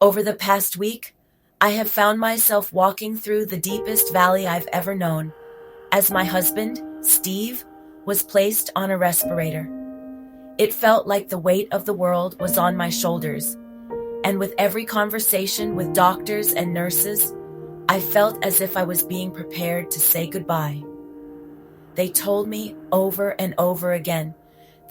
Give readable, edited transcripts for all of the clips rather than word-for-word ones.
Over the past week, I have found myself walking through the deepest valley I've ever known, as my husband, Steve, was placed on a respirator. It felt like the weight of the world was on my shoulders, and with every conversation with doctors and nurses, I felt as if I was being prepared to say goodbye. They told me over and over again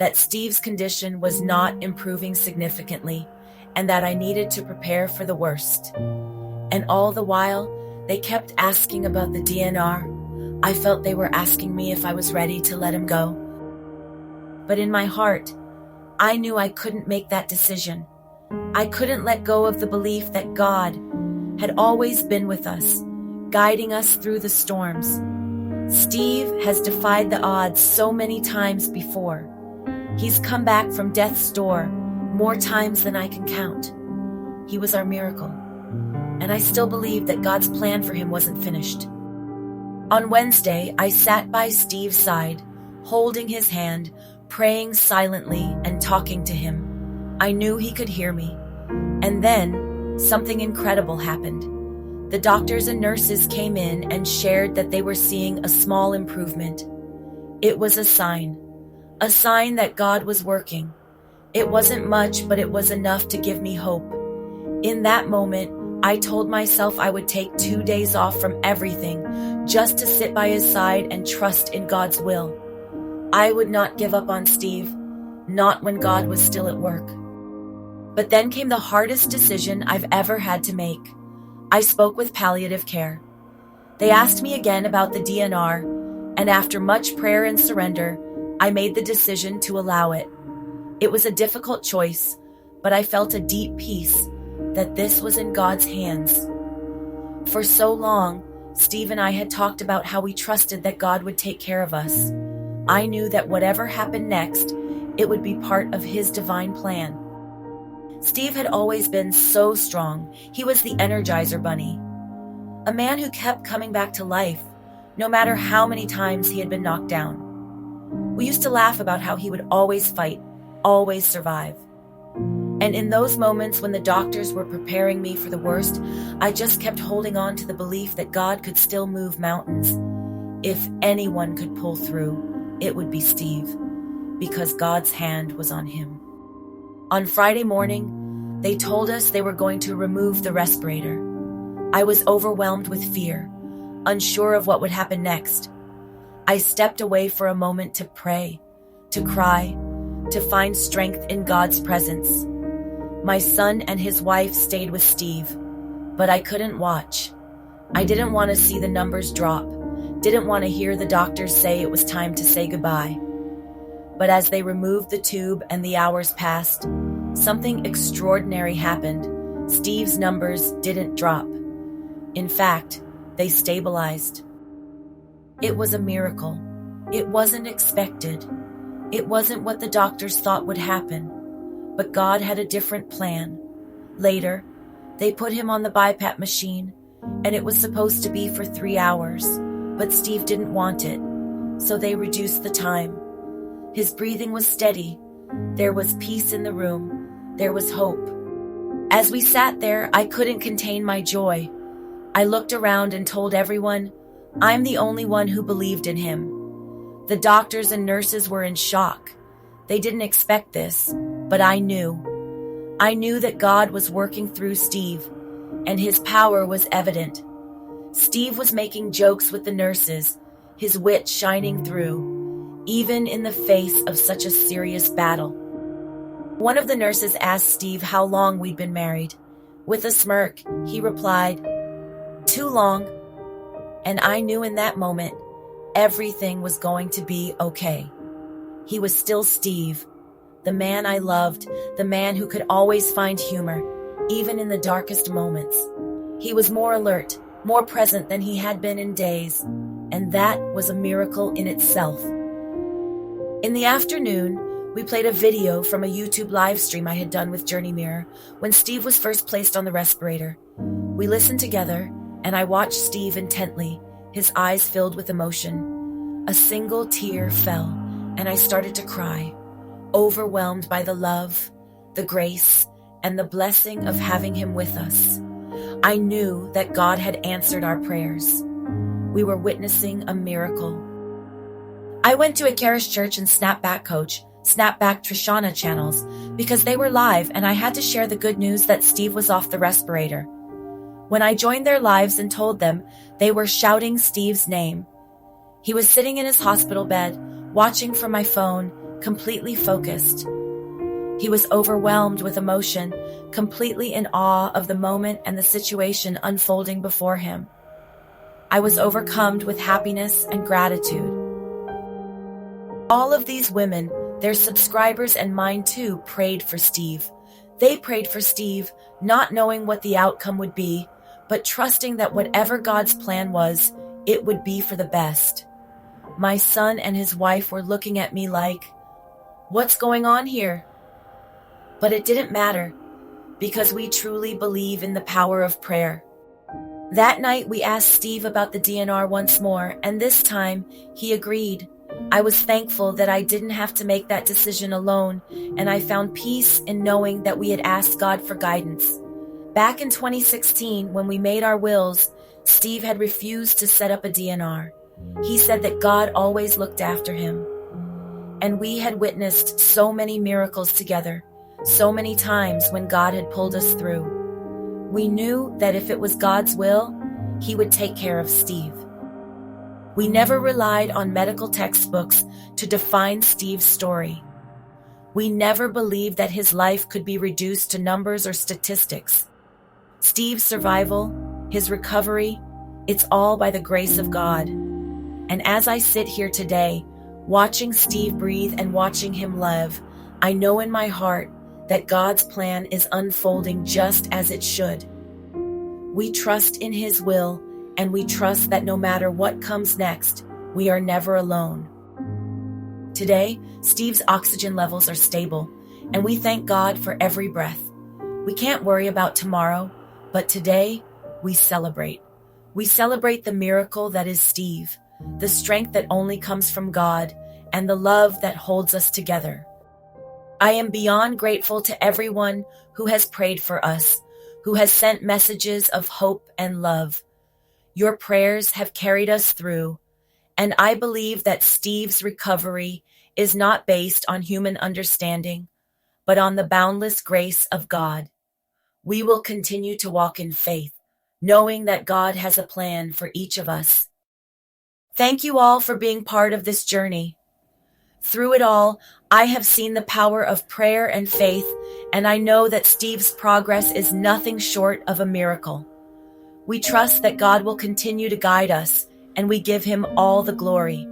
that Steve's condition was not improving significantly and that I needed to prepare for the worst. And all the while, they kept asking about the DNR. I felt they were asking me if I was ready to let him go. But in my heart, I knew I couldn't make that decision. I couldn't let go of the belief that God had always been with us, guiding us through the storms. Steve has defied the odds so many times before. He's come back from death's door more times than I can count. He was our miracle, and I still believe that God's plan for him wasn't finished. On Wednesday, I sat by Steve's side, holding his hand, praying silently and talking to him. I knew he could hear me. And then, something incredible happened. The doctors and nurses came in and shared that they were seeing a small improvement. It was a sign that God was working. It wasn't much, but it was enough to give me hope. In that moment, I told myself I would take 2 days off from everything just to sit by his side and trust in God's will. I would not give up on Steve, not when God was still at work. But then came the hardest decision I've ever had to make. I spoke with palliative care. They asked me again about the DNR, and after much prayer and surrender, I made the decision to allow it. It was a difficult choice, but I felt a deep peace that this was in God's hands. For so long, Steve and I had talked about how we trusted that God would take care of us. I knew that whatever happened next, it would be part of His divine plan. Steve had always been so strong. He was the Energizer Bunny, a man who kept coming back to life, no matter how many times he had been knocked down. We used to laugh about how he would always fight, always survive. And in those moments when the doctors were preparing me for the worst, I just kept holding on to the belief that God could still move mountains. If anyone could pull through, it would be Steve, because God's hand was on him. On Friday morning, they told us they were going to remove the respirator. I was overwhelmed with fear, unsure of what would happen next. I stepped away for a moment to pray, to cry, to find strength in God's presence. My son and his wife stayed with Steve, but I couldn't watch. I didn't want to see the numbers drop, didn't want to hear the doctors say it was time to say goodbye. But as they removed the tube and the hours passed, something extraordinary happened. Steve's numbers didn't drop. In fact, they stabilized. It was a miracle. It wasn't expected. It wasn't what the doctors thought would happen. But God had a different plan. Later, they put him on the BiPAP machine, and it was supposed to be for 3 hours, but Steve didn't want it, so they reduced the time. His breathing was steady. There was peace in the room. There was hope. As we sat there, I couldn't contain my joy. I looked around and told everyone, I'm the only one who believed in him. The doctors and nurses were in shock. They didn't expect this, but I knew. I knew that God was working through Steve, and his power was evident. Steve was making jokes with the nurses, his wit shining through, even in the face of such a serious battle. One of the nurses asked Steve how long we'd been married. With a smirk, he replied, "Too long." And I knew in that moment, everything was going to be okay. He was still Steve, the man I loved, the man who could always find humor, even in the darkest moments. He was more alert, more present than he had been in days, and that was a miracle in itself. In the afternoon, we played a video from a YouTube live stream I had done with Journey Mirror when Steve was first placed on the respirator. We listened together, and I watched Steve intently, his eyes filled with emotion. A single tear fell, and I started to cry, overwhelmed by the love, the grace, and the blessing of having him with us. I knew that God had answered our prayers. We were witnessing a miracle. I went to a Charis Church and Snapback Coach, Snapback Trishana channels because they were live and I had to share the good news that Steve was off the respirator. When I joined their lives and told them, they were shouting Steve's name. He was sitting in his hospital bed, watching from my phone, completely focused. He was overwhelmed with emotion, completely in awe of the moment and the situation unfolding before him. I was overcome with happiness and gratitude. All of these women, their subscribers and mine too, prayed for Steve. They prayed for Steve, not knowing what the outcome would be, but trusting that whatever God's plan was, it would be for the best. My son and his wife were looking at me like, "What's going on here?" But it didn't matter, because we truly believe in the power of prayer. That night we asked Steve about the DNR once more, and this time he agreed. I was thankful that I didn't have to make that decision alone, and I found peace in knowing that we had asked God for guidance. Back in 2016, when we made our wills, Steve had refused to set up a DNR. He said that God always looked after him. And we had witnessed so many miracles together, so many times when God had pulled us through. We knew that if it was God's will, He would take care of Steve. We never relied on medical textbooks to define Steve's story. We never believed that his life could be reduced to numbers or statistics. Steve's survival, his recovery, it's all by the grace of God. And as I sit here today, watching Steve breathe and watching him live, I know in my heart that God's plan is unfolding just as it should. We trust in His will, and we trust that no matter what comes next, we are never alone. Today, Steve's oxygen levels are stable, and we thank God for every breath. We can't worry about tomorrow, but today, we celebrate. We celebrate the miracle that is Steve, the strength that only comes from God, and the love that holds us together. I am beyond grateful to everyone who has prayed for us, who has sent messages of hope and love. Your prayers have carried us through, and I believe that Steve's recovery is not based on human understanding, but on the boundless grace of God. We will continue to walk in faith, knowing that God has a plan for each of us. Thank you all for being part of this journey. Through it all, I have seen the power of prayer and faith, and I know that Steve's progress is nothing short of a miracle. We trust that God will continue to guide us, and we give Him all the glory.